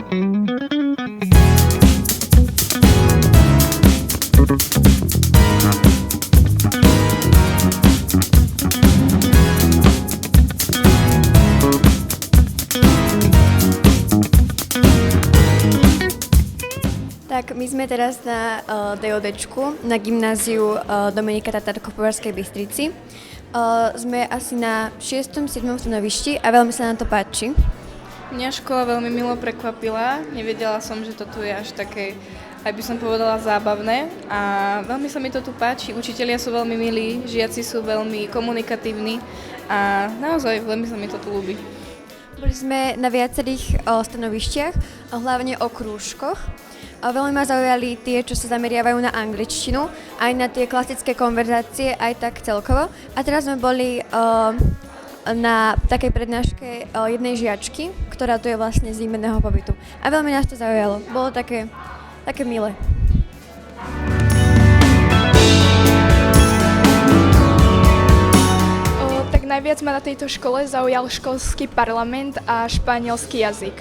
Tak my sme teraz na DODčku, na gymnáziu Dominika Tatárko v Považskej Bystrici. Sme asi na 6. 7. stanovišti a veľmi sa nám to páči. Mňa škola veľmi milo prekvapila, nevedela som, že to tu je až také, aj by som povedala, zábavné a veľmi sa mi to tu páči, učitelia sú veľmi milí, žiaci sú veľmi komunikatívni a naozaj veľmi sa mi to tu ľúbi. Boli sme na viacerých stanovištiach, hlavne o krúžkoch. Veľmi ma zaujali tie, čo sa zameriavajú na angličtinu, aj na tie klasické konverzácie, aj tak celkovo. A teraz sme boli na takej prednáške jednej žiačky, ktorá tu je vlastne z výmenného pobytu. A veľmi nás to zaujalo. Bolo také milé. Tak najviac ma na tejto škole zaujal školský parlament a španielský jazyk.